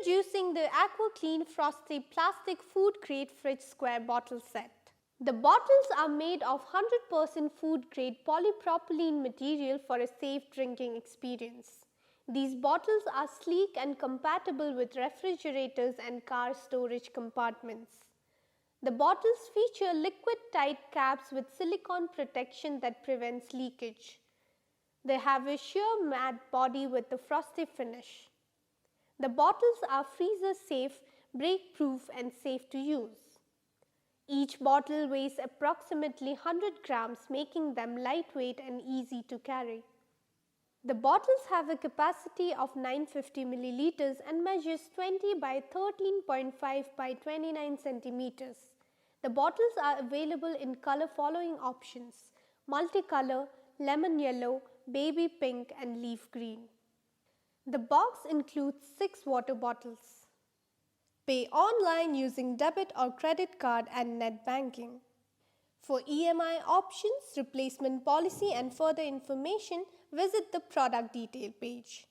Introducing the Aquaqlean Frosty plastic food grade fridge square bottle set. The bottles are made of 100% food grade polypropylene material for a safe drinking experience. These bottles are sleek and compatible with refrigerators and car storage compartments. The bottles feature liquid tight caps with silicone protection that prevents leakage. They have a sheer matte body with a frosty finish. The bottles are freezer safe, break proof and safe to use. Each bottle weighs approximately 100 grams, making them lightweight and easy to carry. The bottles have a capacity of 950 milliliters and measures 20 by 13.5 by 29 centimeters. The bottles are available in color following options: multicolor, lemon yellow, baby pink and leaf green. The box includes 6 water bottles. Pay online using debit or credit card and net banking. For EMI options, replacement policy and further information, visit the product detail page.